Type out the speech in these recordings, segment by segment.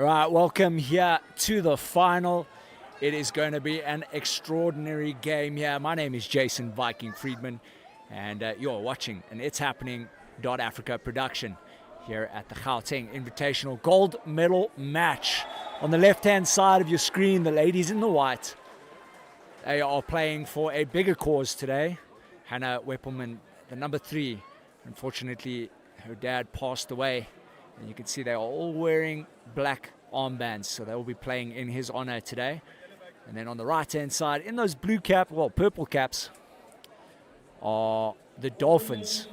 Right, welcome here to the final. It is going to be an extraordinary game here. My name is Jason Viking Friedman, and you're watching an ItsHappening.Africa production here at the Gauteng Invitational gold medal match. On the left-hand side of your screen, the ladies in the white, they are playing for a bigger cause today. Hannah Weppelman, the number 3, unfortunately, her dad passed away. And you can see they are all wearing black armbands, so they will be playing in his honor today. And then on the right-hand side, in those purple caps, are the Dolphins,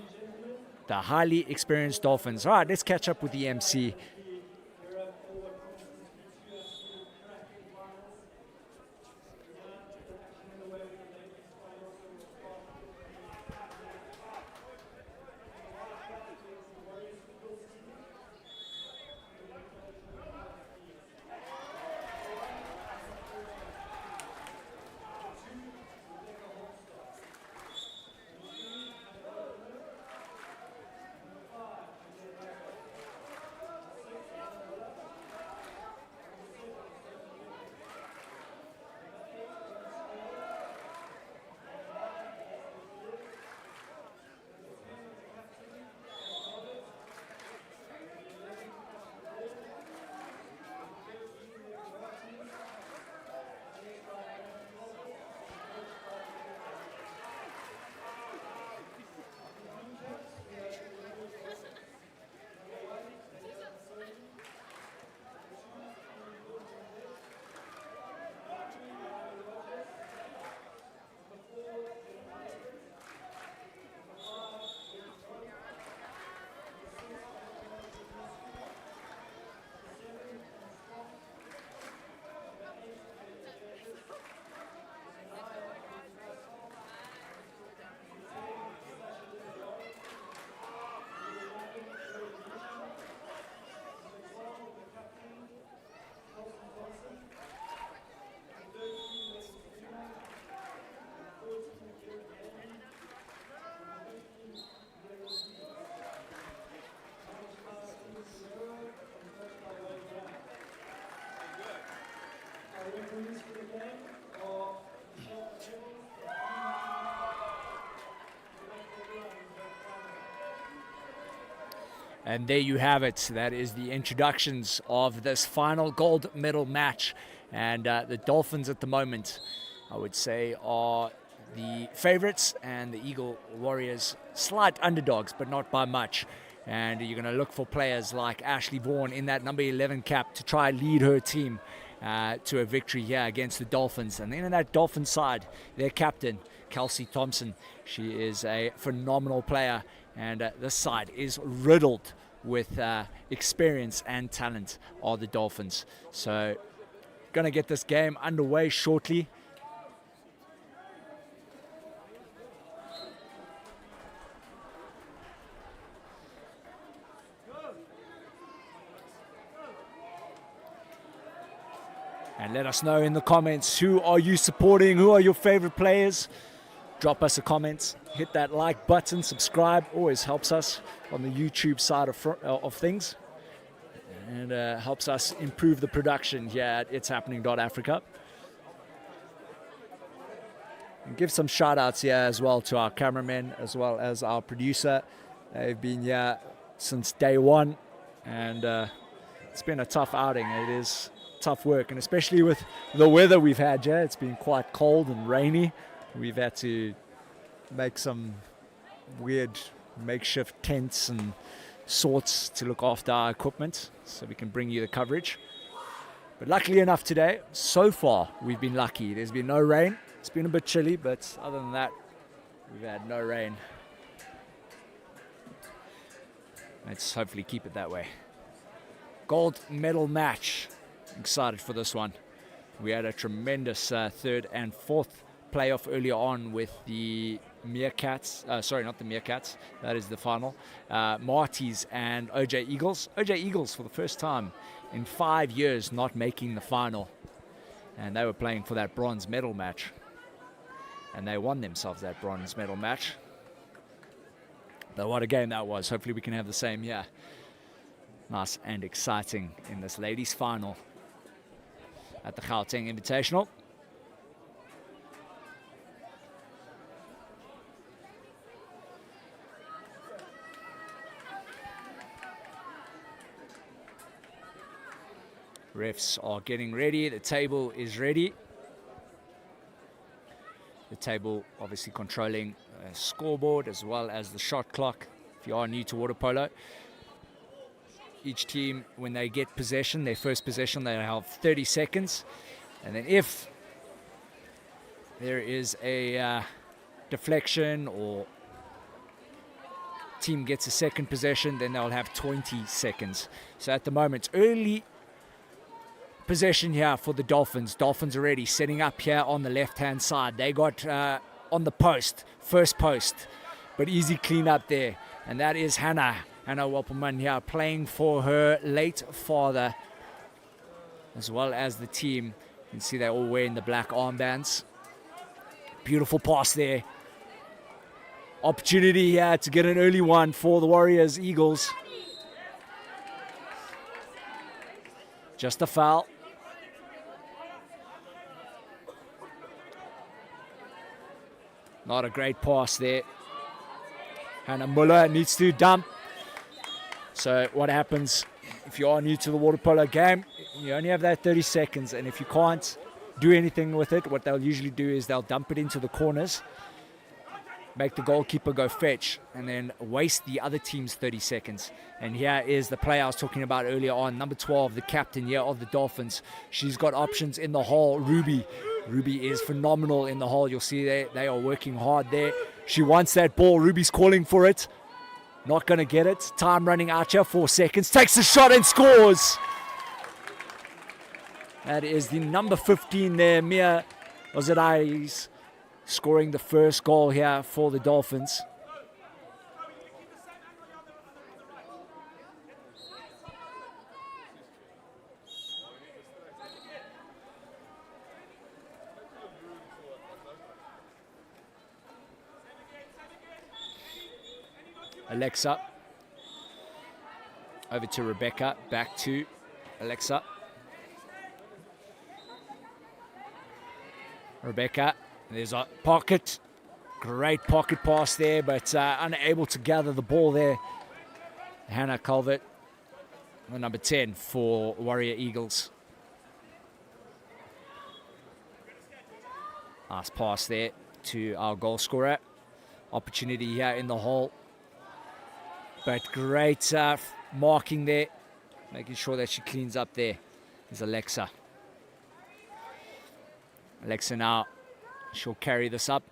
the highly experienced Dolphins. All right, let's catch up with the MC. And there you have it. That is the introductions of this final gold medal match. And the Dolphins at the moment, I would say, are the favorites, and the Eagle Warriors slight underdogs, but not by much. And you're going to look for players like Ashley Vaughan in that number 11 cap to try lead her team to a victory here against the Dolphins. And then in that Dolphin side, their captain, Kelsey Thompson, she is a phenomenal player. And this side is riddled with experience and talent of the Dolphins. So, going to get this game underway shortly. And let us know in the comments, who are you supporting? Who are your favorite players? Drop us a comment, hit that like button, subscribe, always helps us on the YouTube side of things, and helps us improve the production here at ItsHappening.Africa. And give some shout outs here as well to our cameramen as well as our producer. They've been here since day one, and it's been a tough outing. It is tough work, and especially with the weather we've had here, it's been quite cold and rainy. We've had to make some weird makeshift tents and sorts to look after our equipment so we can bring you the coverage. But luckily enough today, so far, we've been lucky. There's been no rain. It's been a bit chilly, but other than that, we've had no rain. Let's hopefully keep it that way. Gold medal match. Excited for this one. We had a tremendous third and fourth playoff earlier on with the Meerkats, sorry, not the Meerkats, that is the final, Marties and OJ Eagles. OJ Eagles for the first time in 5 years not making the final, and they were playing for that bronze medal match, and they won themselves that bronze medal match. But what a game that was. Hopefully we can have the same here. Nice and exciting in this ladies' final at the Gauteng Invitational. Refs are getting ready. The table is ready. The table obviously controlling a scoreboard as well as the shot clock. If you are new to water polo, each team, when they get possession, their first possession, they have 30 seconds. And then if there is a deflection or team gets a second possession, then they'll have 20 seconds. So at the moment, early possession here for the Dolphins. Dolphins already setting up here on the left-hand side. They got on the post, first post, but easy clean up there. And that is Hannah Wappelman here playing for her late father, as well as the team. You can see they're all wearing the black armbands. Beautiful pass there. Opportunity here to get an early one for the Warriors Eagles. Just a foul. Not a great pass there. Hannah Muller needs to dump. So what happens if you are new to the water polo game, you only have that 30 seconds, and if you can't do anything with it, what they'll usually do is they'll dump it into the corners, make the goalkeeper go fetch, and then waste the other team's 30 seconds. And here is the player I was talking about earlier on, number 12, the captain here of the Dolphins. She's got options in the hole, Ruby. Ruby is phenomenal in the hole. You'll see they are working hard there. She wants that ball. Ruby's calling for it. Not going to get it. Time running out here, 4 seconds. Takes a shot and scores. That is the number 15 there, Mia Ozadais, scoring the first goal here for the Dolphins. Alexa. Over to Rebecca. Back to Alexa. Rebecca. There's a pocket. Great pocket pass there, but unable to gather the ball there. Hannah Culvert, the number 10 for Warrior Eagles. Nice pass there to our goal scorer. Opportunity here in the hole. But great marking there, making sure that she cleans up there is Alexa. Alexa now, she'll carry this up.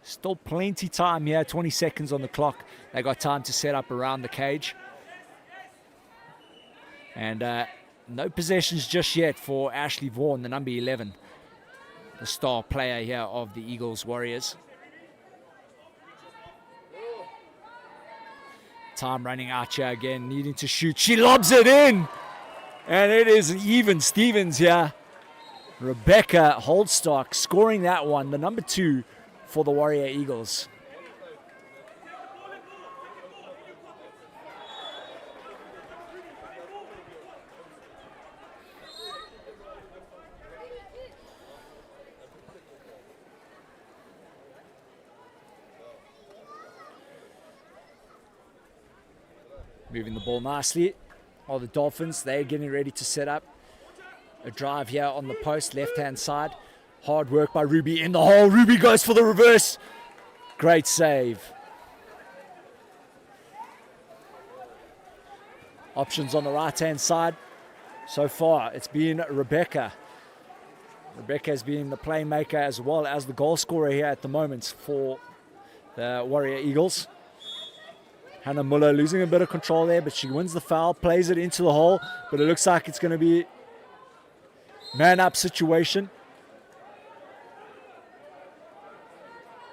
Still plenty time here, 20 seconds on the clock. They got time to set up around the cage. And no possessions just yet for Ashley Vaughan, the number 11, the star player here of the Eagles Warriors. Time running out here again, needing to shoot. She lobs it in, and it is even Stevens here. Rebecca Holdstock scoring that one, the number 2 for the Warrior Eagles. Moving the ball nicely. All the Dolphins, they're getting ready to set up a drive here on the post, left-hand side. Hard work by Ruby in the hole. Ruby goes for the reverse. Great save. Options on the right-hand side. So far, it's been Rebecca. Rebecca has been the playmaker as well as the goal scorer here at the moment for the Warrior Eagles. Hannah Muller losing a bit of control there, but she wins the foul, plays it into the hole, but it looks like it's going to be man-up situation.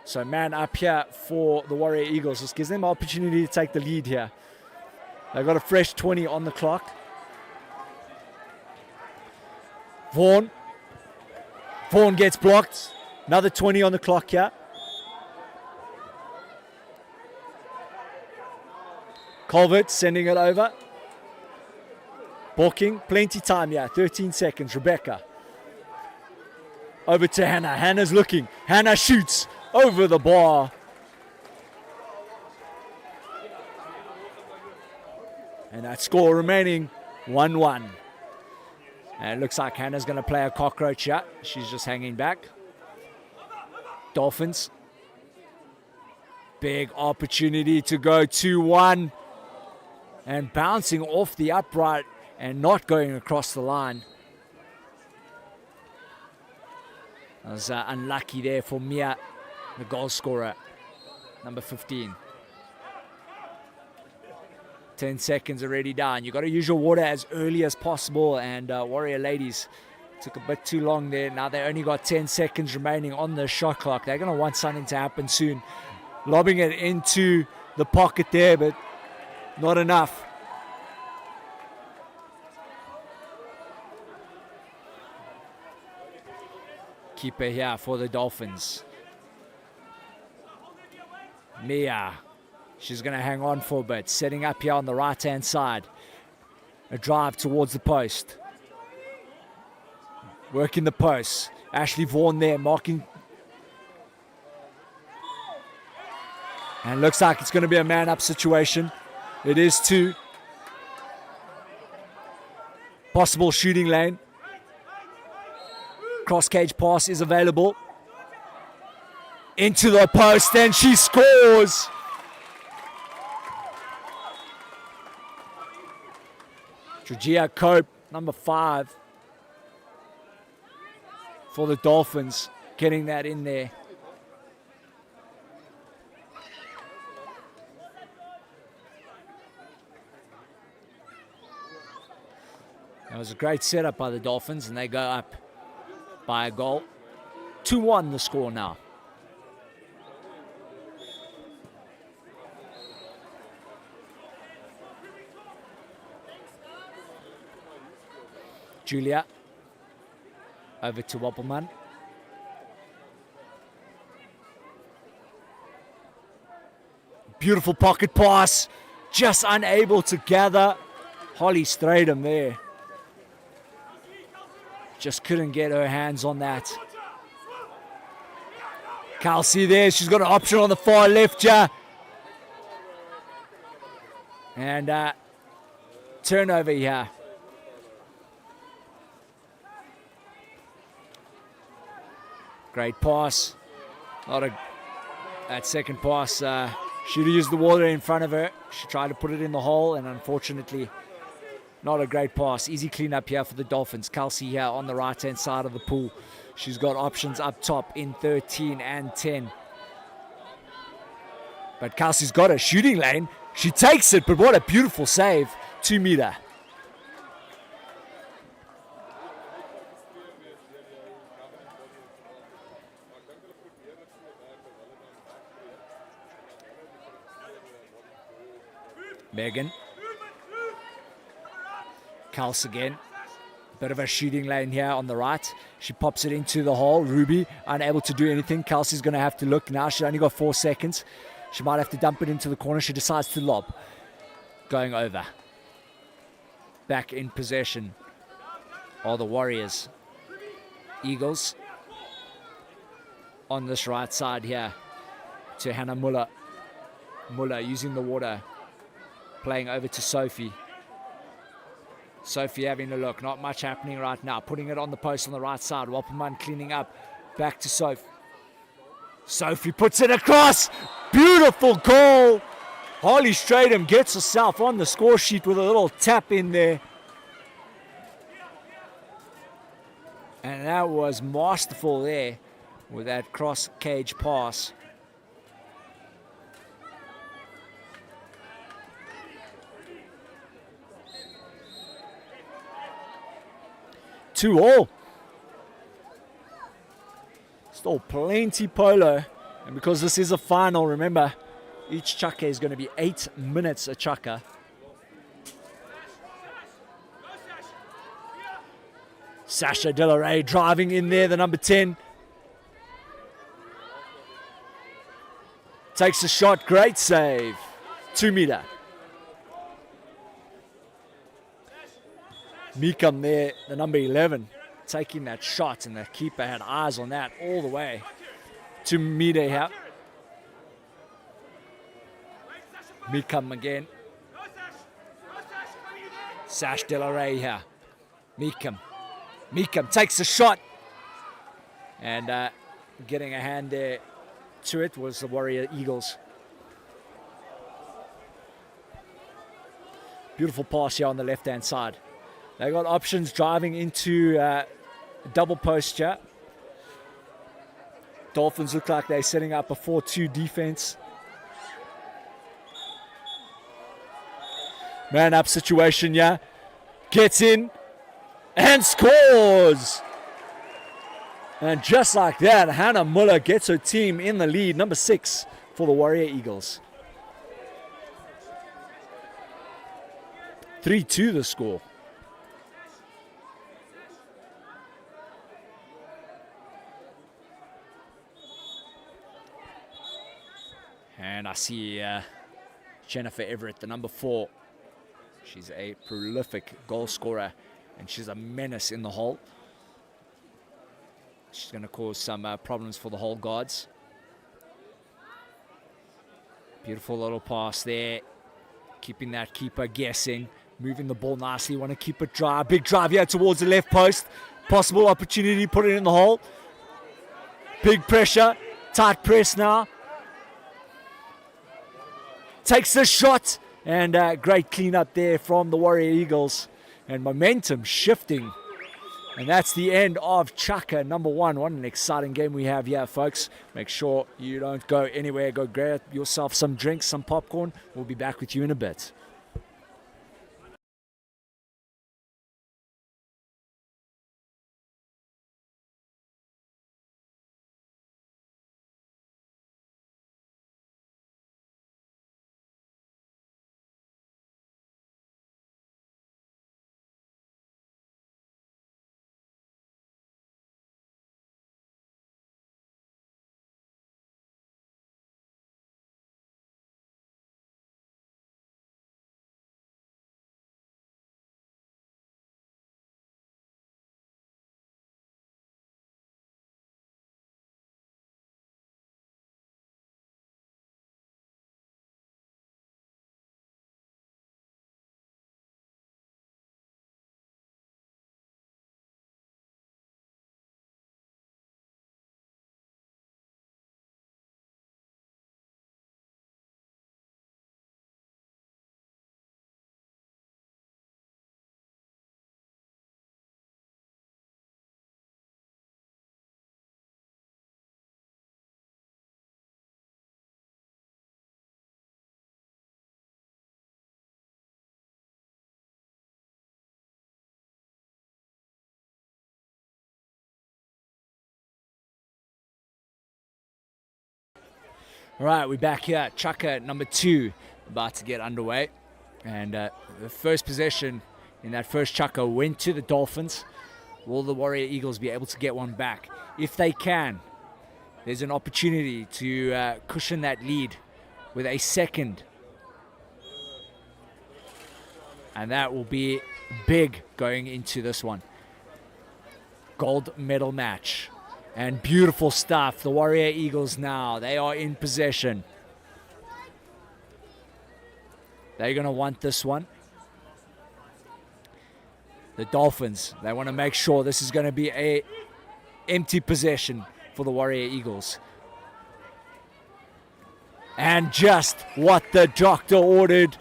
So man up here for the Warrior Eagles. This gives them an opportunity to take the lead here. They've got a fresh 20 on the clock. Vaughan gets blocked. Another 20 on the clock here. Colvert sending it over. Balking, plenty time here, 13 seconds. Rebecca. Over to Hannah. Hannah's looking. Hannah shoots over the bar. And that score remaining 1-1. And it looks like Hannah's going to play a cockroach here. She's just hanging back. Dolphins. Big opportunity to go 2-1. And bouncing off the upright and not going across the line. That was unlucky there for Mia, the goal scorer, number 15. 10 seconds already down. You've got to use your water as early as possible. And Warrior ladies took a bit too long there. Now they only got 10 seconds remaining on the shot clock. They're going to want something to happen soon. Lobbing it into the pocket there, but not enough. Keeper here for the Dolphins. Mia. She's going to hang on for a bit. Setting up here on the right-hand side. A drive towards the post. Working the post. Ashley Vaughan there marking. And looks like it's going to be a man-up situation. It is too. Possible shooting lane. Cross-cage pass is available. Into the post and she scores. Georgia Cope, number 5 for the Dolphins, getting that in there. That was a great setup by the Dolphins, and they go up by a goal. 2-1 the score now. Julia. Over to Wobbleman. Beautiful pocket pass. Just unable to gather. Holly Stradham there. Just couldn't get her hands on that. Kelsey there. She's got an option on the far left, yeah. And turnover here. Great pass. That second pass, should have used the water in front of her. She tried to put it in the hole, and unfortunately, not a great pass. Easy cleanup here for the Dolphins. Kelsey here on the right-hand side of the pool. She's got options up top in 13 and 10. But Kelsey's got a shooting lane. She takes it, but what a beautiful save. 2 meter. Megan. Kels again. Bit of a shooting lane here on the right. She pops it into the hole. Ruby unable to do anything. Kelsey's going to have to look now. She's only got 4 seconds. She might have to dump it into the corner. She decides to lob. Going over. Back in possession are the Warriors. Eagles on this right side here to Hannah Muller. Muller using the water. Playing over to Sophie. Sophie having a look. Not much happening right now. Putting it on the post on the right side. Wappelman cleaning up. Back to Sophie. Sophie puts it across. Beautiful goal. Holly Stradham gets herself on the score sheet with a little tap in there. And that was masterful there with that cross cage pass. Two all. Still plenty polo. And because this is a final, remember, each chucker is going to be 8 minutes a chucker. Sasha Delaray driving in there, the number 10. Takes a shot, great save. 2 meter. Meekum there, the number 11, taking that shot, and the keeper had eyes on that all the way to Mide here. Meekum again. Sash De La Rey here. Meekum takes a shot. And getting a hand there to it was the Warrior Eagles. Beautiful pass here on the left-hand side. They got options driving into double post here. Dolphins look like they're setting up a 4-2 defense. Man up situation, yeah. Gets in and scores. And just like that, Hannah Muller gets her team in the lead, number 6 for the Warrior Eagles. 3-2 the score. And I see Jennifer Everett, the number 4. She's a prolific goal scorer, and she's a menace in the hole. She's going to cause some problems for the hole guards. Beautiful little pass there. Keeping that keeper guessing. Moving the ball nicely. Want to keep it dry. Big drive here towards the left post. Possible opportunity to put it in the hole. Big pressure. Tight press now. Takes the shot. And great clean up there from the Warrior Eagles. And momentum shifting. And that's the end of Chaka number 1. What an exciting game we have here, folks. Make sure you don't go anywhere. Go grab yourself some drinks, some popcorn. We'll be back with you in a bit. All right, we're back here at Chaka number 2, about to get underway. And the first possession in that first Chaka went to the Dolphins. Will the Warrior Eagles be able to get one back? If they can, there's an opportunity to cushion that lead with a second. And that will be big going into this one. Gold medal match. And beautiful stuff. The Warrior Eagles now, they are in possession. They're going to want this one. The Dolphins, they want to make sure this is going to be a empty possession for the Warrior Eagles. And just what the doctor ordered.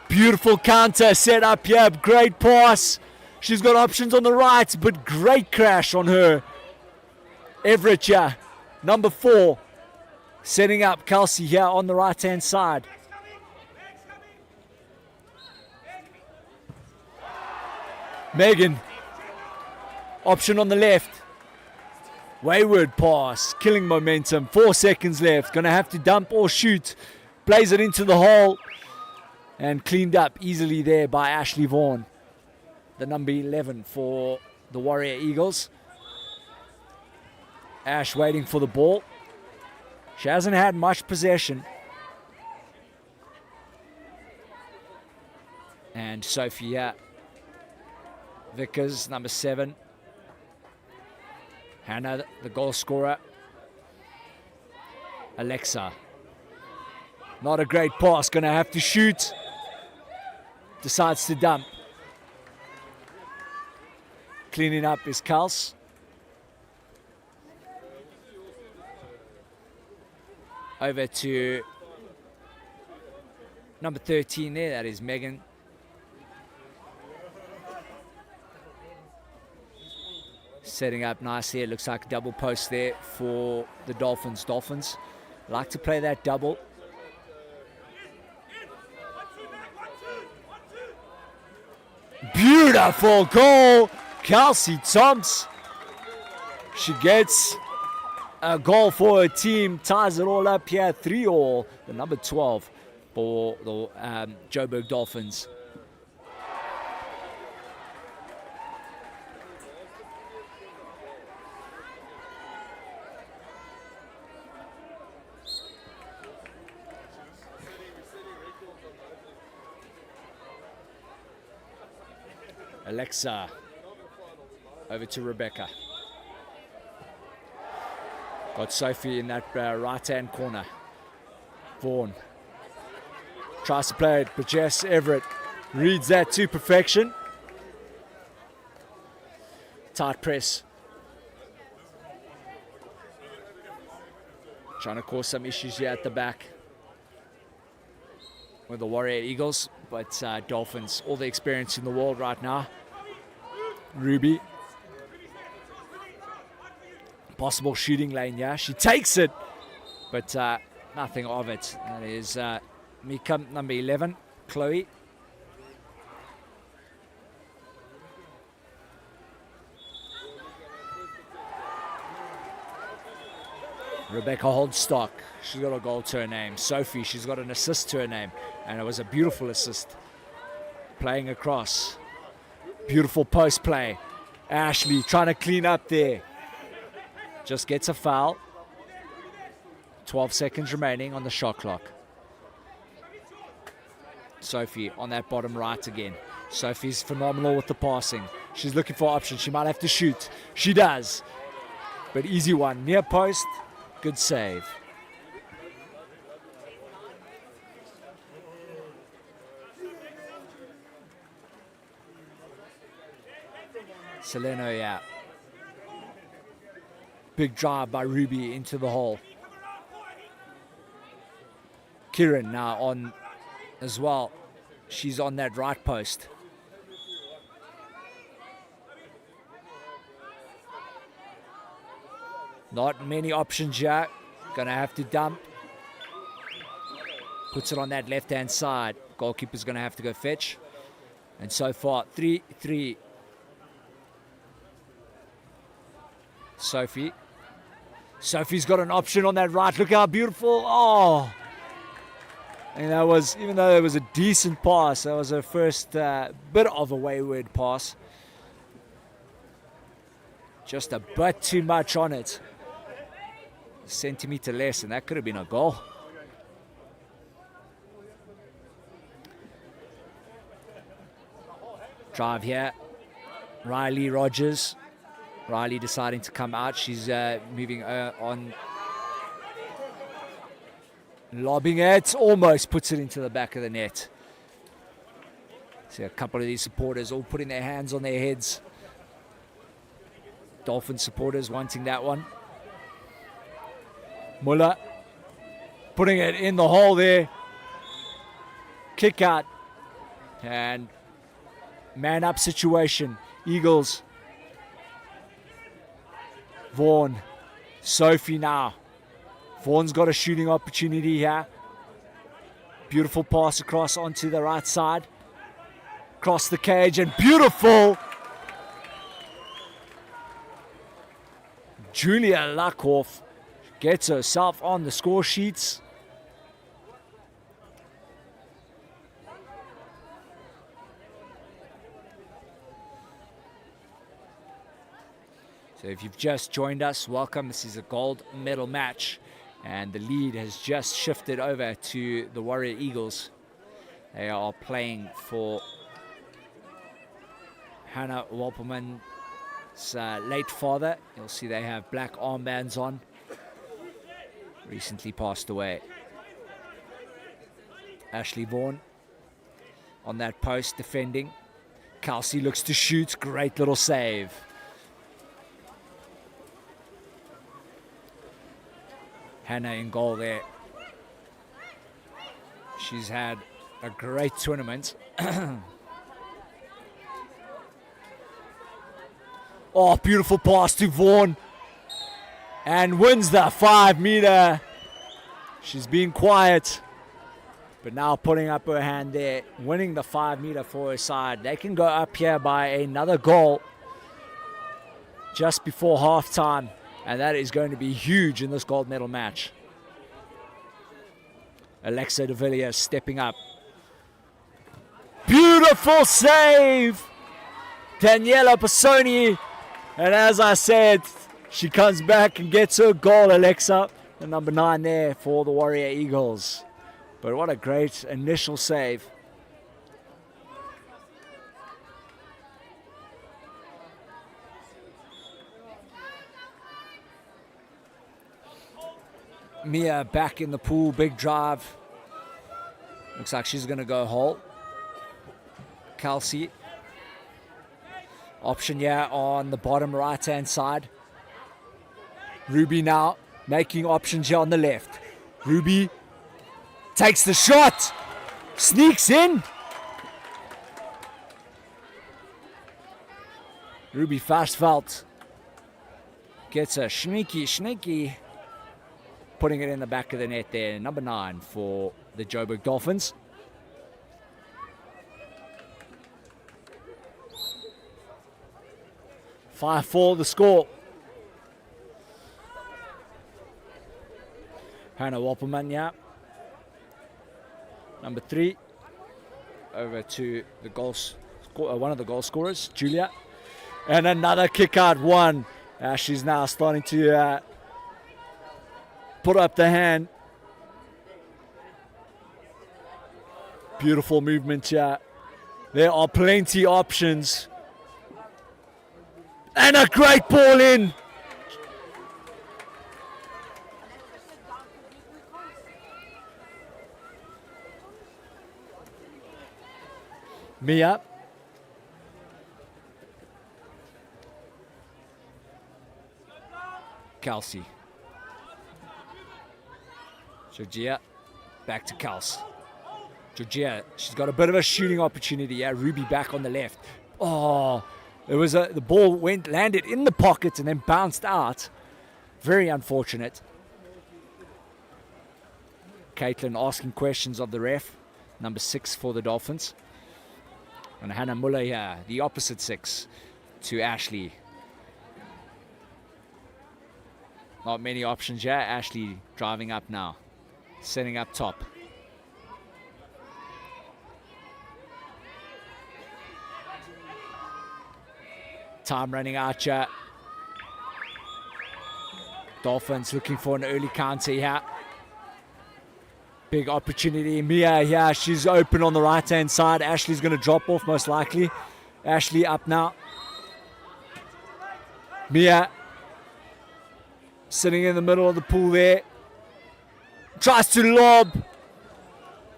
Beautiful counter set up here. Great pass. She's got options on the right, but great crash on her. Everett here, number 4, setting up Kelsey here on the right-hand side. Megan, option on the left. Wayward pass, killing momentum. 4 seconds left. Going to have to dump or shoot. Plays it into the hole. And cleaned up easily there by Ashley Vaughan, the number 11 for the Warrior Eagles. Ash waiting for the ball. She hasn't had much possession. And Sophia Vickers, number 7. Hannah, the goal scorer. Alexa. Not a great pass, gonna have to shoot. Decides to dump. Cleaning up is Kals. Over to number 13 there, that is Megan. Setting up nicely, it looks like a double post there for the Dolphins. Dolphins like to play that double. Beautiful goal, Kelsey Thompson. She gets a goal for her team, ties it all up here, 3-all, the number 12 for the Joburg Dolphins. Alexa, over to Rebecca. Got Sophie in that right-hand corner. Vaughan tries to play it, but Jess Everett reads that to perfection. Tight press. Trying to cause some issues here at the back with the Warrior Eagles, but Dolphins, all the experience in the world right now. Ruby. Possible shooting lane, yeah. She takes it, but nothing of it. That is Mika, number 11, Chloe. Rebecca Holdstock, she's got a goal to her name. Sophie, she's got an assist to her name, and it was a beautiful assist. Playing across. Beautiful post play. Ashley trying to clean up there. Just gets a foul. 12 seconds remaining on the shot clock. Sophie on that bottom right again. Sophie's phenomenal with the passing. She's looking for options. She might have to shoot. She does. But easy one. Near post. Good save. Seleno, yeah. Big drive by Ruby into the hole. Kieran now on as well. She's on that right post. Not many options here. Gonna have to dump. Puts it on that left-hand side. Goalkeeper's gonna have to go fetch. And so far, 3-3. Sophie. Sophie's got an option on that right. Look how beautiful. Oh. And that was, even though it was a decent pass, that was her first bit of a wayward pass. Just a bit too much on it. A centimeter less, and that could have been a goal. Drive here. Riley Rogers. Riley deciding to come out. She's moving on. Lobbing it. Almost puts it into the back of the net. See a couple of these supporters all putting their hands on their heads. Dolphin supporters wanting that one. Muller putting it in the hole there. Kick out. And man up situation. Eagles. Vaughan. Sophie now. Vaughan's got a shooting opportunity here. Beautiful pass across onto the right side. Across the cage, and beautiful. Julia Lakoff gets herself on the score sheets. So if you've just joined us, welcome. This is a gold medal match, and the lead has just shifted over to the Warrior Eagles. They are playing for Hannah Walperman's late father. You'll see they have black armbands on. Recently passed away. Ashley Vaughan on that post defending. Kelsey looks to shoot. Great little save. Hannah in goal there. She's had a great tournament. Oh, beautiful pass to Vaughan. And wins the 5 meter. She's been quiet, but now putting up her hand there, winning the 5 meter for her side. They can go up here by another goal just before halftime, and that is going to be huge in this gold medal match. Alexa de Villiers stepping up. Beautiful save! Daniela Passoni. And as I said, she comes back and gets her goal, Alexa. The number 9 there for the Warrior Eagles. But what a great initial save. Mia back in the pool, big drive. Looks like she's going to go whole. Kelsey. Option here on the bottom right-hand side. Ruby now making options here on the left. Ruby takes the shot. Sneaks in. Ruby Versveld gets a sneaky. Putting it in the back of the net there. Number 9 for the Joburg Dolphins. Five for the score. Hannah Walperman, yeah. Number 3. Over to the one of the goal scorers, Julia. And another kick out one. She's now starting to put up the hand. Beautiful movement here. There are plenty options. And a great ball in. Mia. Kelsey. Georgia. Back to Kels. Georgia, she's got a bit of a shooting opportunity. Yeah, Ruby back on the left. Oh, the ball landed in the pocket and then bounced out. Very unfortunate. Caitlin asking questions of the ref. Number 6 for the Dolphins. And Hannah Muller here, the opposite 6 to Ashley. Not many options here. Ashley driving up now. Setting up top. Time running out here. Dolphins looking for an early counter here. Big opportunity. Mia here. She's open on the right-hand side. Ashley's going to drop off most likely. Ashley up now. Mia sitting in the middle of the pool there. Tries to lob.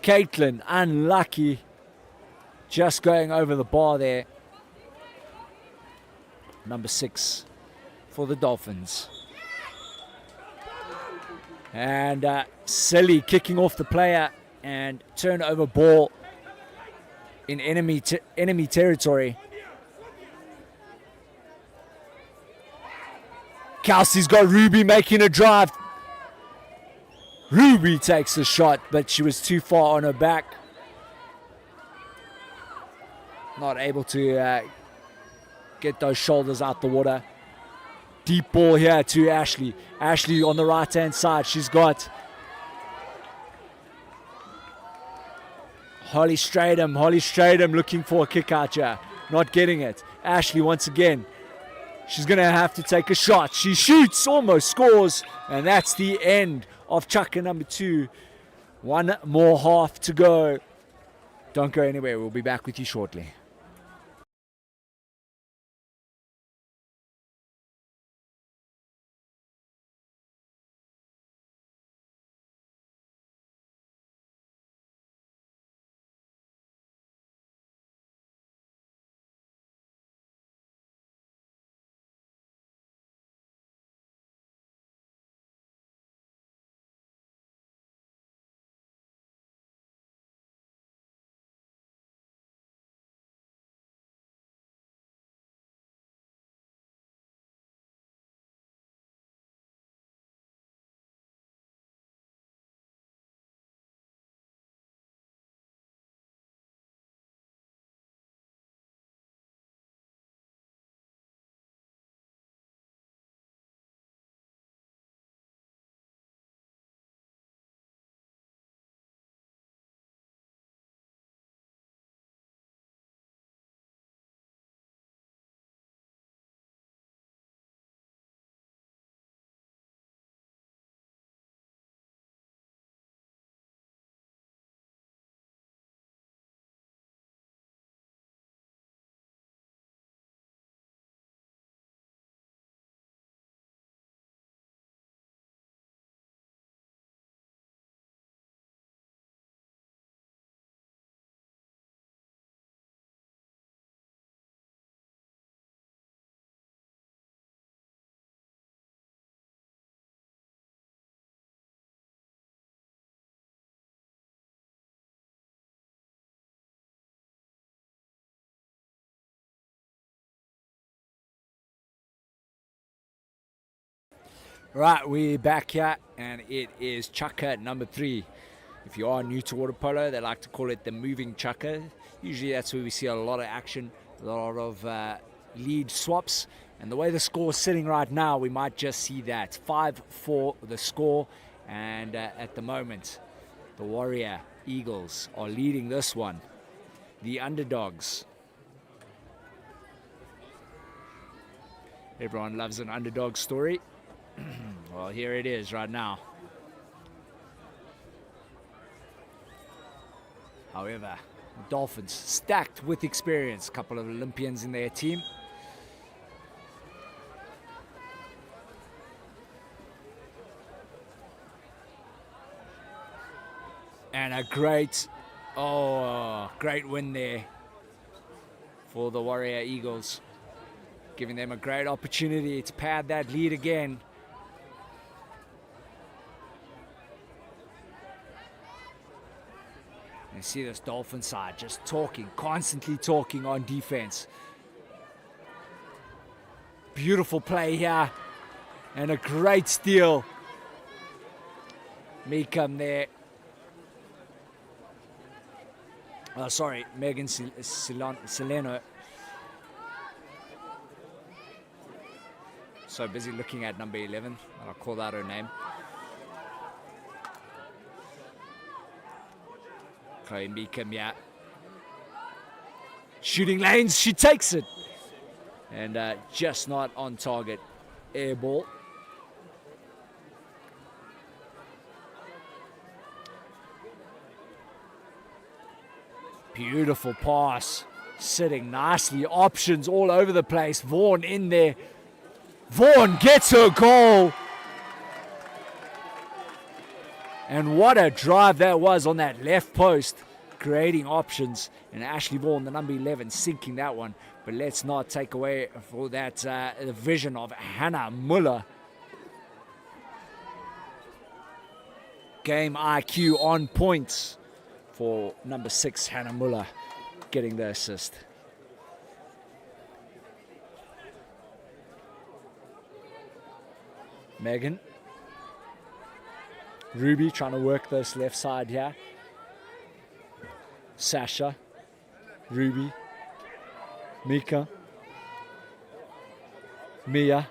Caitlin, unlucky. Just going over the bar there. Number 6 for the Dolphins. And Silly kicking off the player and turnover ball in enemy territory. Kelsey's got Ruby making a drive. Ruby takes the shot, but she was too far on her back. Not able to get those shoulders out the water. Deep ball here to Ashley. Ashley on the right-hand side. She's got Holly Stradham. Holly Stradham looking for a kick out here. Not getting it. Ashley once again. She's going to have to take a shot. She shoots, almost scores. And that's the end of Chaka number 2. One more half to go. Don't go anywhere. We'll be back with you shortly. Right, we're back here, and it is chucker number 3. If you are new to water polo, they like to call it the moving chucker. Usually that's where we see a lot of action, a lot of lead swaps. And the way the score is sitting right now, we might just see that. 5-4 the score, and at the moment, the Warrior Eagles are leading this one. The underdogs. Everyone loves an underdog story. Well, here it is right now. However, the Dolphins stacked with experience. A couple of Olympians in their team. And a great win there for the Warrior Eagles. Giving them a great opportunity to pad that lead again. You see this Dolphin side just constantly talking on defense. Beautiful play here. And a great steal. Meekum there. Oh, sorry, Megan Sileno. So busy looking at number 11, and I'll call out her name. Chloe Meekum, yeah. Shooting lanes, she takes it. And just not on target. Air ball. Beautiful pass. Sitting nicely. Options all over the place. Vaughan in there. Vaughan gets her goal. And what a drive that was on that left post. Creating options. And Ashley Vaughan, the number 11, sinking that one. But let's not take away for that the vision of Hannah Muller. Game IQ on points for number 6, Hannah Muller, getting the assist. Megan. Ruby trying to work this left side here. Sasha. Ruby. Mika. Mia.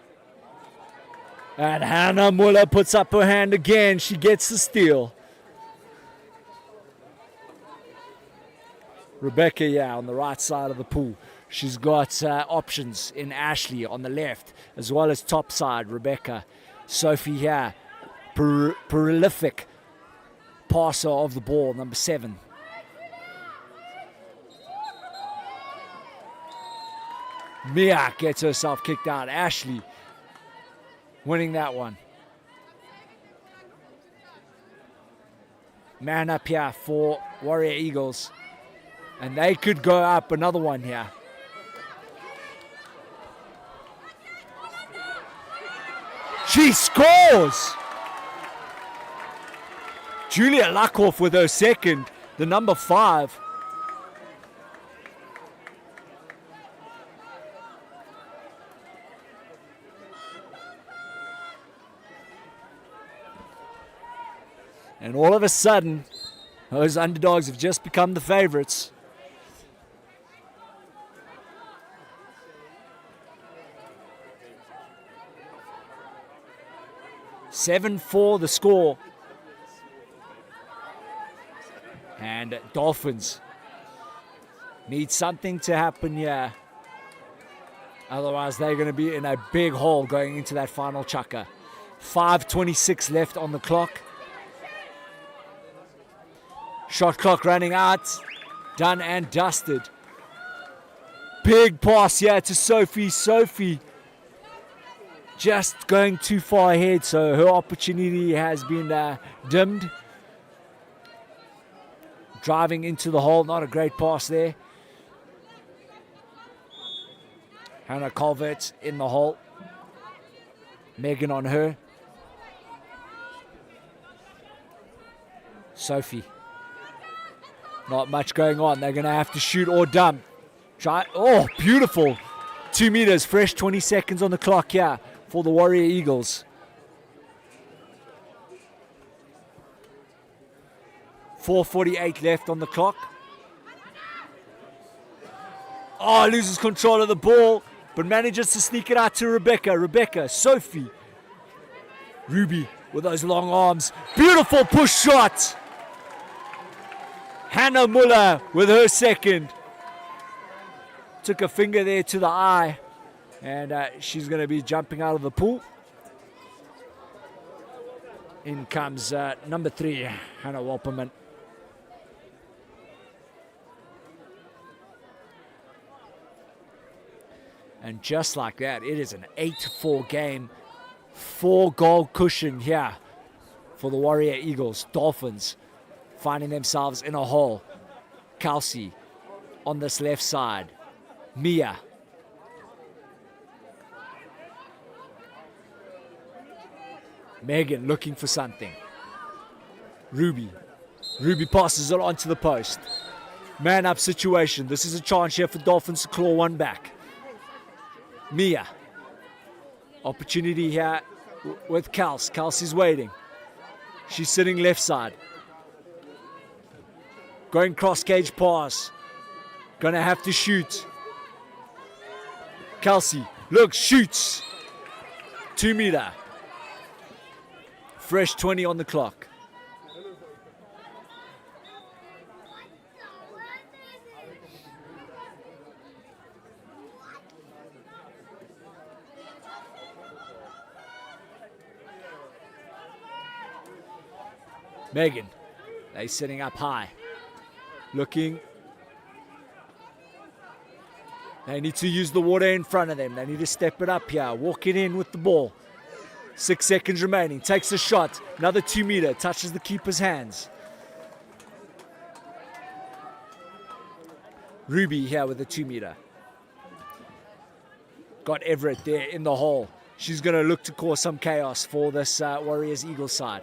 And Hannah Muller puts up her hand again. She gets the steal. Rebecca, yeah, on the right side of the pool. She's got options in Ashley on the left, as well as top side, Rebecca. Sophie here, prolific passer of the ball, number 7. Mia gets herself kicked out. Ashley winning that one. Man up here for Warrior Eagles. And they could go up another one here. She scores! Julia Lackhoff with her second, the number 5. And all of a sudden, those underdogs have just become the favorites. (7-4) the score. And Dolphins need something to happen here. Otherwise, they're going to be in a big hole going into that final chukker. 5:26 left on the clock. Shot clock running out. Done and dusted. Big pass here to Sophie. Sophie just going too far ahead, so her opportunity has been dimmed. Driving into the hole, not a great pass there. Hannah Colvert in the hole. Megan on her. Sophie. Not much going on. They're going to have to shoot or dump. Try. Oh, beautiful. 2 meters, fresh 20 seconds on the clock here for the Warrior Eagles. 4:48 left on the clock. Oh, loses control of the ball, but manages to sneak it out to Rebecca, Sophie. Ruby with those long arms. Beautiful push shot. Hannah Muller with her second. Took a finger there to the eye, and she's going to be jumping out of the pool. In comes number 3, Hannah Walperman. And just like that, it is an 8-4 game. 4-goal cushion here for the Warrior Eagles. Dolphins finding themselves in a hole. Kelsey on this left side. Mia. Megan looking for something. Ruby passes it onto the post. Man up situation. This is a chance here for Dolphins to claw one back. Mia. Opportunity here with Kels. Kels is waiting. She's sitting left side. Going cross cage pass. Gonna have to shoot. Kelsey, look, shoots. 2 meter. Fresh 20 on the clock. Megan, they're sitting up high. Looking. They need to use the water in front of them. They need to step it up here. Walk it in with the ball. 6 seconds remaining. Takes a shot. Another 2 meter. Touches the keeper's hands. Ruby here with a 2 meter. Got Everett there in the hole. She's going to look to cause some chaos for this Warriors Eagles side.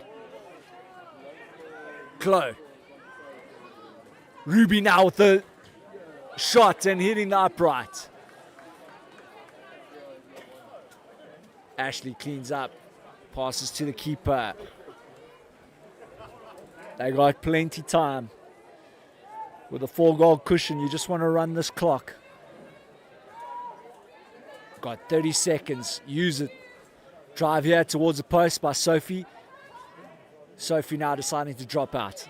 Chloe. Ruby now with the shot and hitting the upright. Ashley cleans up. Passes to the keeper. They got plenty time. With a 4-goal cushion, you just want to run this clock. Got 30 seconds. Use it. Drive here towards the post by Sophie. Sophie now deciding to drop out.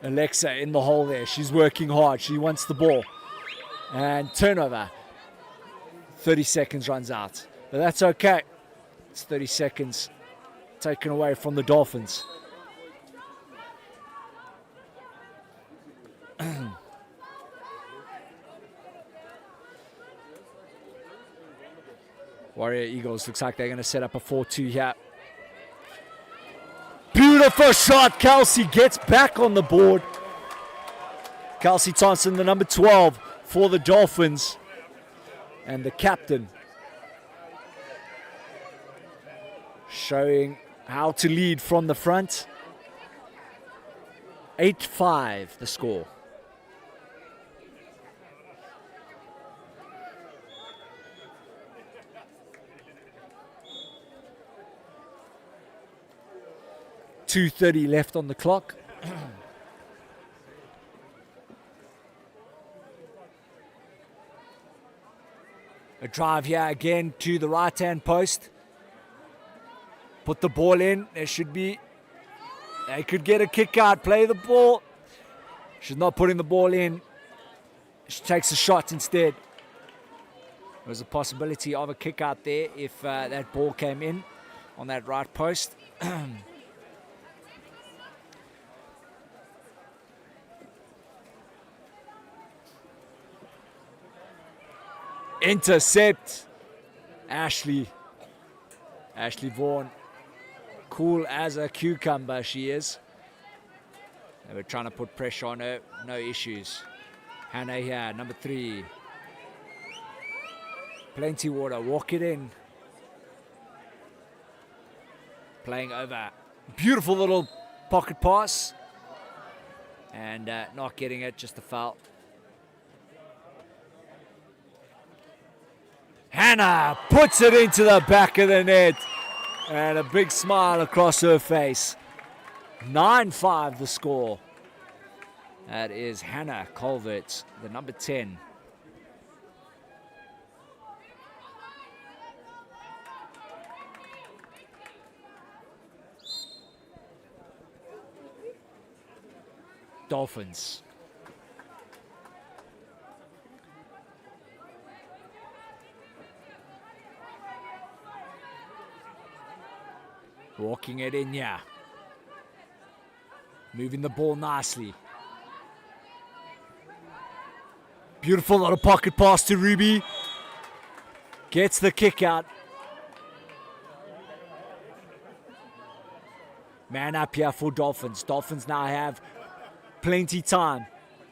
Alexa in the hole there. She's working hard. She wants the ball. And turnover. 30 seconds runs out. But that's okay. It's 30 seconds taken away from the Dolphins. Warrior Eagles looks like they're going to set up a 4-2 here. Beautiful shot. Kelsey gets back on the board. Kelsey Thompson, the number 12 for the Dolphins. And the captain showing how to lead from the front. 8-5 the score. .230 left on the clock. A drive here again to the right-hand post. Put the ball in. There should be... They could get a kick out. Play the ball. She's not putting the ball in. She takes a shot instead. There's a possibility of a kick out there if that ball came in on that right post. Intercept. Ashley Vaughan. Cool as a cucumber she is. They were trying to put pressure on her. No issues. Hannah here, number 3. Plenty water. Walk it in. Playing over. Beautiful little pocket pass. And not getting it. Just a foul. Hannah puts it into the back of the net. And a big smile across her face. 9-5 the score. That is Hannah Colvert, the number 10. Dolphins. Walking it in, yeah. Moving the ball nicely. Beautiful little pocket pass to Ruby. Gets the kick out. Man up here for Dolphins. Dolphins now have plenty time.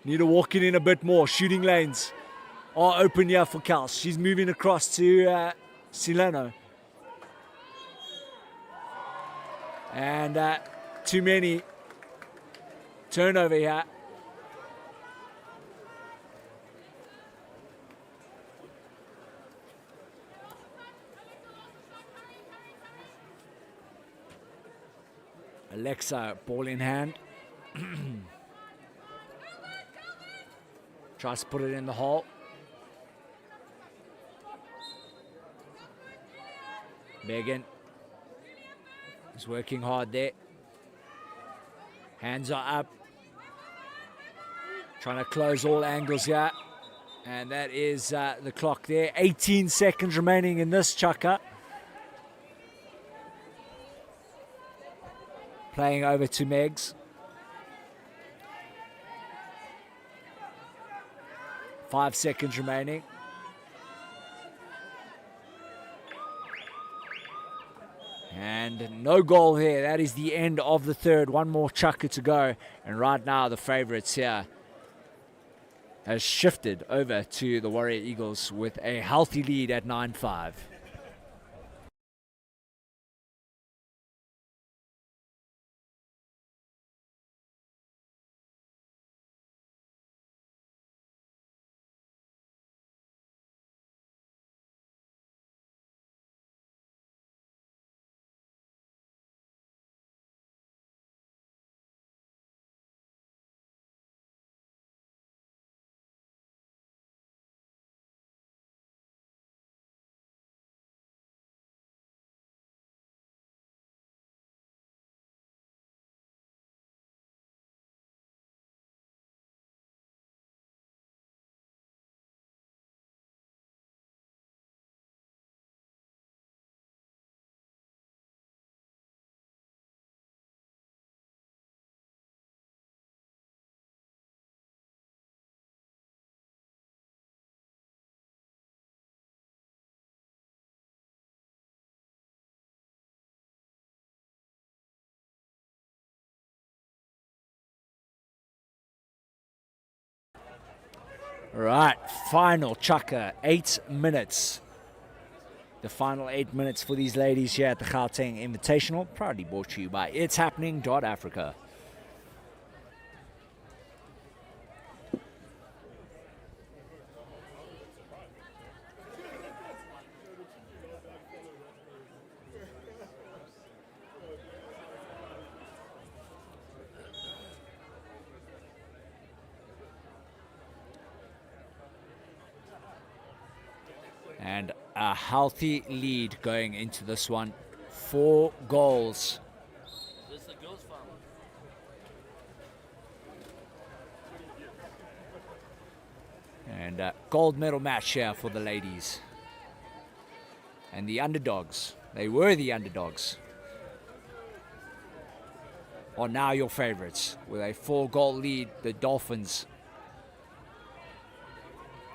Need to walk it in a bit more. Shooting lanes are open here for Kels. She's moving across to Sileno. And too many turnover here. Alexa, ball in hand. Tries to put it in the hole. Megan is working hard there. Hands are up. Trying to close all angles here. And that is the clock there. 18 seconds remaining in this chukker. Playing over to Megs. 5 seconds remaining. And no goal here. That is the end of the third. One more chukker to go. And right now the favourites here has shifted over to the Warrior Eagles with a healthy lead at 9-5. Right, final chukker, 8 minutes. The final 8 minutes for these ladies here at the Gauteng Invitational, proudly brought to you by ItsHappening.Africa. And a healthy lead going into this one. 4 goals. And a gold medal match here for the ladies. And the underdogs, they were the underdogs, are now your favorites. With a 4-goal lead, the Dolphins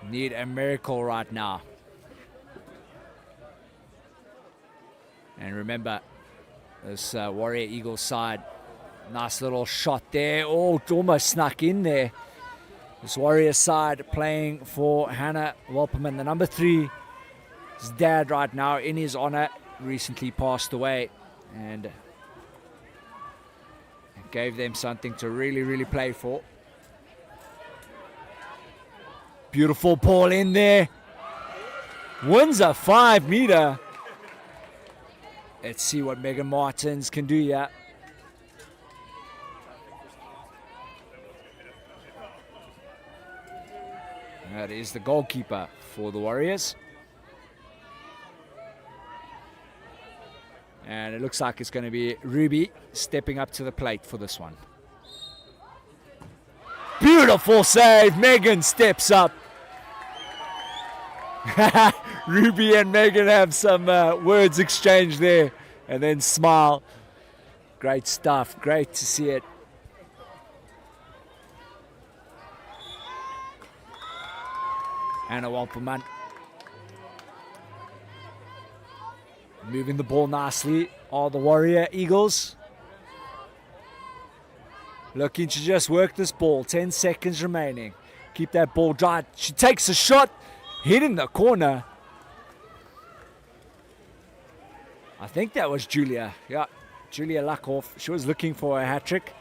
need a miracle right now. And remember, this Warrior Eagles side, nice little shot there. Oh, it almost snuck in there. This Warrior side playing for Hannah Welperman, the number 3. His dad right now in his honor, recently passed away. And it gave them something to really, really play for. Beautiful ball in there. Wins a 5-meter. Let's see what Megan Martins can do, yeah. That is the goalkeeper for the Warriors. And it looks like it's going to be Ruby stepping up to the plate for this one. Beautiful save. Megan steps up. Ruby and Megan have some words exchanged there and then smile. Great stuff. Great to see it. Anna Wampelman moving the ball nicely are the Warrior Eagles. Looking to just work this ball. 10 seconds remaining. Keep that ball dry. She takes a shot. Hitting the corner. I think that was Julia. Yeah, Julia Lakoff. She was looking for a hat-trick.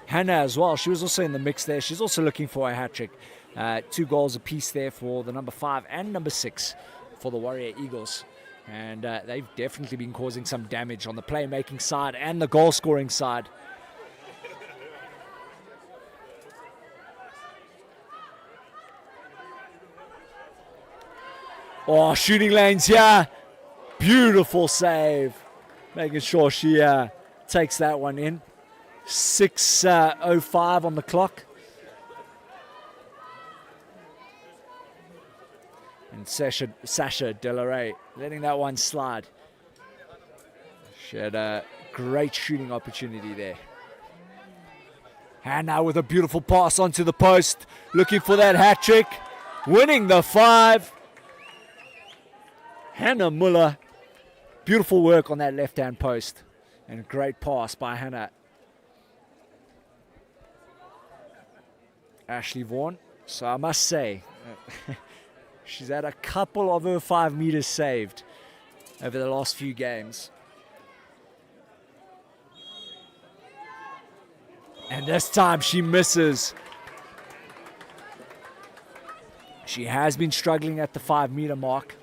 Hannah as well. She was also in the mix there. She's also looking for a hat-trick. 2 goals apiece there for the number 5 and number 6 for the Warrior Eagles. And they've definitely been causing some damage on the playmaking side and the goal-scoring side. Oh, shooting lanes here. Beautiful save. Making sure she takes that one in. 6:05 on the clock. And Sasha Delaray letting that one slide. She had a great shooting opportunity there. Hannah with a beautiful pass onto the post. Looking for that hat trick. Winning the 5. Hannah Muller. Beautiful work on that left-hand post. And a great pass by Hannah. Ashley Vaughan. So I must say, she's had a couple of her 5 meters saved over the last few games. And this time she misses. She has been struggling at the 5 meter mark.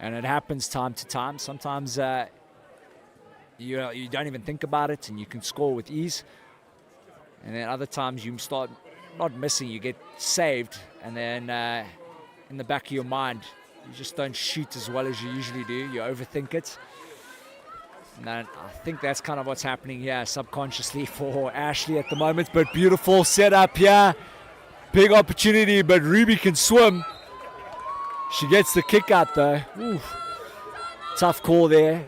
And it happens time to time. Sometimes you don't even think about it and you can score with ease. And then other times you start not missing, you get saved. And then in the back of your mind, you just don't shoot as well as you usually do. You overthink it. And then I think that's kind of what's happening here subconsciously for Ashley at the moment. But beautiful setup here. Big opportunity, but Ruby can swim. She gets the kick out though. Oof. Tough call there.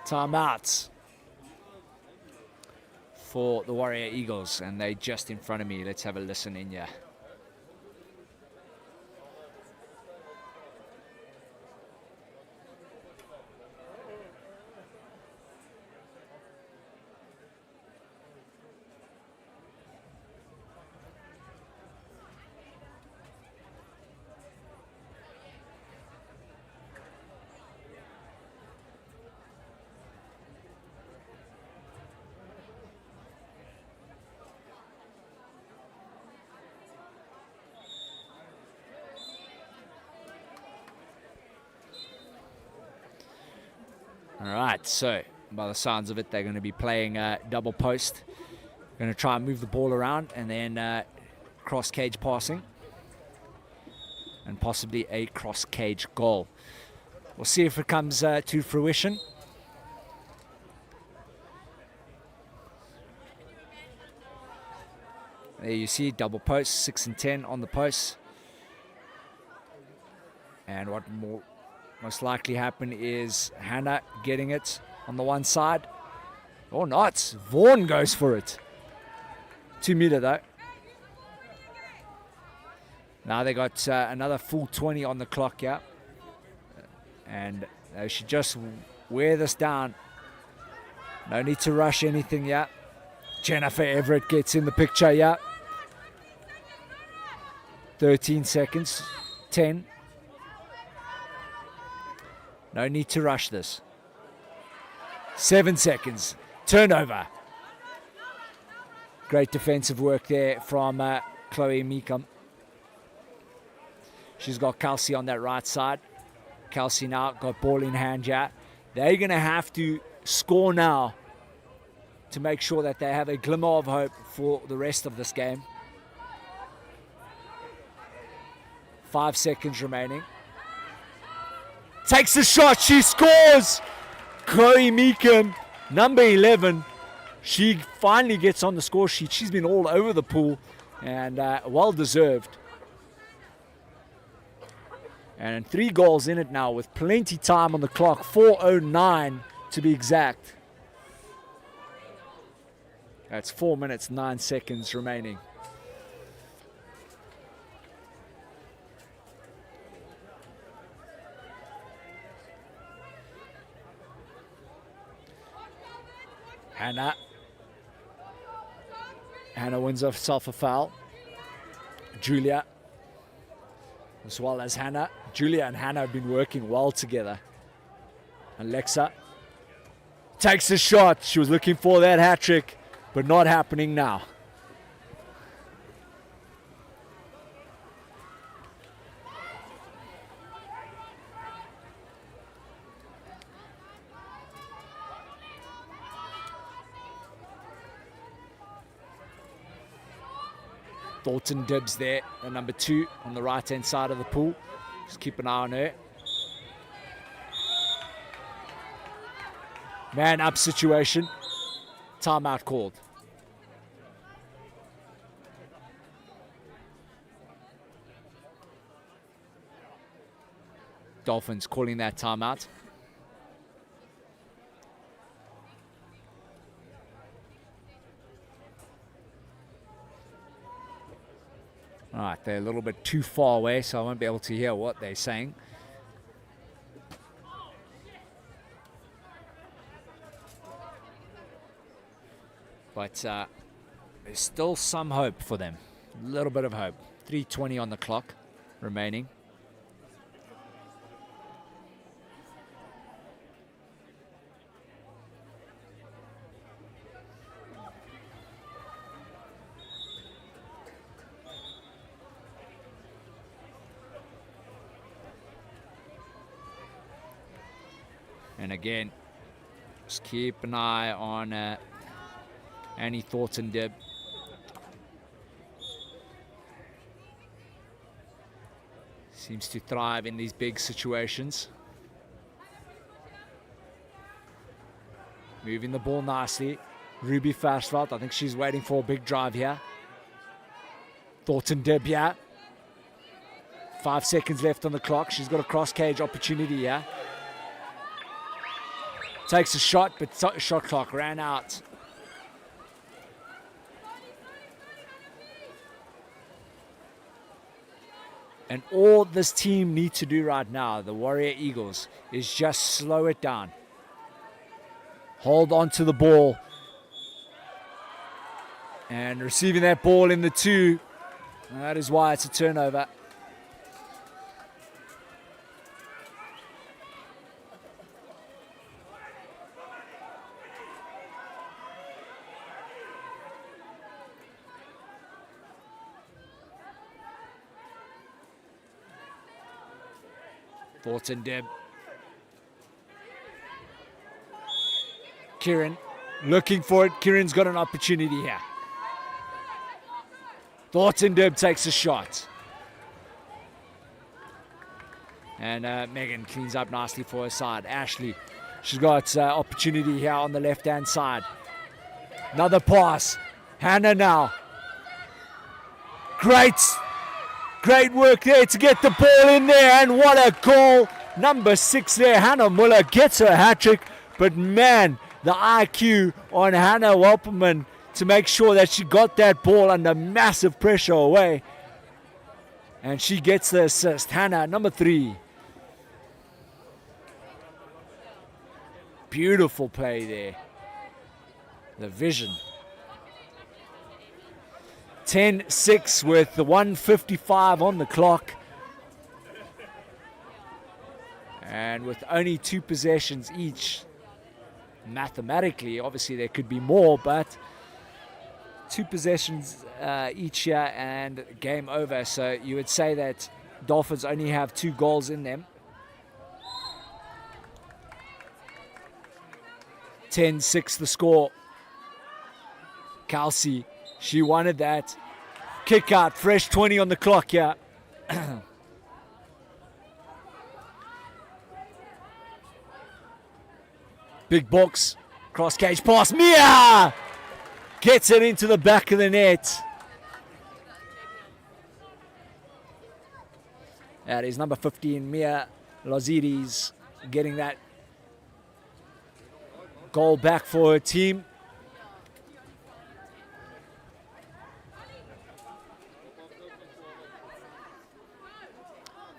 Timeouts for the Warrior Eagles, and they're just in front of me. Let's have a listen in here. All right, so by the sounds of it, they're going to be playing double post. Going to try and move the ball around and then cross cage passing and possibly a cross cage goal. We'll see if it comes to fruition. There you see double post, 6 and 10 on the post. And what most likely happen is Hannah getting it on the one side. Or not. Vaughan goes for it. 2 meter though. Now they got another full 20 on the clock, yeah. And they should just wear this down. No need to rush anything, yeah. Jennifer Everett gets in the picture, yeah. 13 seconds. 10. No need to rush this. 7 seconds. Turnover. Great defensive work there from Chloe Meekum. She's got Kelsey on that right side. Kelsey now got ball in hand here. They're going to have to score now to make sure that they have a glimmer of hope for the rest of this game. 5 seconds remaining. Takes the shot. She scores. Chloe Meekum, number 11. She finally gets on the score sheet. She's been all over the pool and well deserved. And 3 goals in it now with plenty time on the clock. 4:09 to be exact. That's 4 minutes, 9 seconds remaining. Hannah wins herself a foul. Julia, as well as Hannah. Julia and Hannah have been working well together. Alexa takes a shot. She was looking for that hat trick, but not happening now. Thornton Dibbs there, the number 2 on the right-hand side of the pool. Just keep an eye on her. Man up situation. Timeout called. Dolphins calling that timeout. All right, they're a little bit too far away, so I won't be able to hear what they're saying. But there's still some hope for them. A little bit of hope. 3:20 on the clock remaining. And again, just keep an eye on Annie Thornton Dibb. Seems to thrive in these big situations. Moving the ball nicely. Ruby Versveld, I think she's waiting for a big drive here. Thornton Dibb here. 5 seconds left on the clock. She's got a cross cage opportunity here. Takes a shot, but shot clock ran out. And all this team needs to do right now, the Warrior Eagles, is just slow it down. Hold on to the ball. And receiving that ball in the 2. That is why it's a turnover. Thornton Dibb. Kieran looking for it. Kieran's got an opportunity here. Thornton Dibb takes a shot. And Megan cleans up nicely for her side. Ashley, she's got opportunity here on the left-hand side. Another pass. Hannah now. Great work there to get the ball in there, and what a goal. Number 6 there, Hannah Muller gets her hat-trick, but man, the IQ on Hannah Welperman to make sure that she got that ball under massive pressure away. And she gets the assist. Hannah, number 3. Beautiful play there. The vision. 10-6 with the 1:55 on the clock. And with only 2 possessions each, mathematically, obviously there could be more, but 2 possessions each here and game over. So you would say that Dolphins only have 2 goals in them. 10-6 the score. Kelsey, she wanted that. Kick out, fresh 20 on the clock here. Big box, cross cage pass, Mia! Gets it into the back of the net. That is number 15, Mia Lazides, getting that goal back for her team.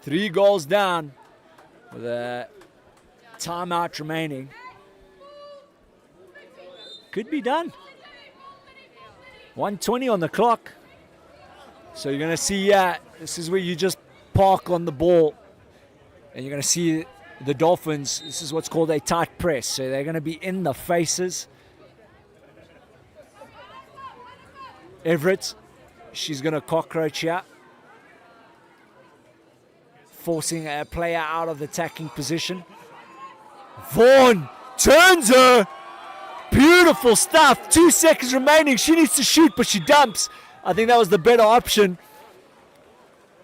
Three goals down with a timeout remaining. Could be done. 1:20 on the clock. So you're going to see, this is where you just park on the ball. And you're going to see the Dolphins, this is what's called a tight press. So they're going to be in the faces. Everett, she's going to cockroach here. Forcing a player out of the attacking position. Vaughn turns her. Beautiful stuff. 2 seconds remaining. She needs to shoot, but she dumps. I think that was the better option.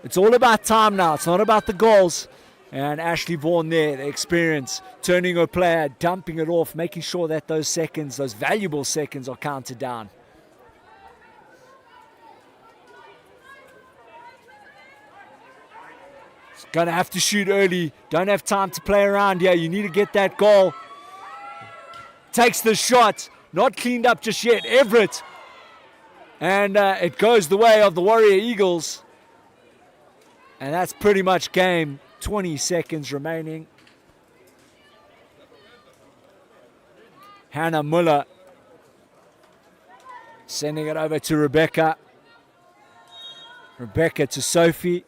It's all about time now. It's not about the goals. And Ashley Vaughn there, the experience, turning her player, dumping it off, making sure that those seconds, those valuable seconds, are counted down. Going to have to shoot early. Don't have time to play around here. You need to get that goal. Takes the shot. Not cleaned up just yet. Everett. And it goes the way of the Warrior Eagles. And that's pretty much game. 20 seconds remaining. Hannah Muller. Sending it over to Rebecca. Rebecca to Sophie.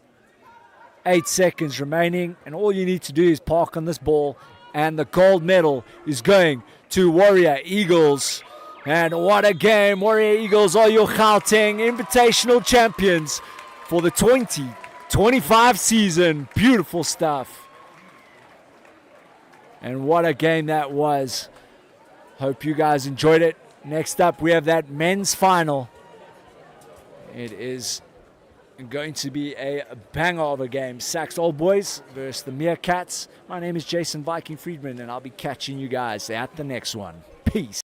8 seconds remaining, and all you need to do is park on this ball, and the gold medal is going to Warrior Eagles. And what a game. Warrior Eagles are your Gauteng Invitational champions for the 2025 season. Beautiful stuff. And what a game that was. Hope you guys enjoyed it. Next up, we have that men's final. It is going to be a banger of a game. Sax Old Boys versus the Meerkats. My name is Jason Viking Friedman, and I'll be catching you guys at the next one. Peace.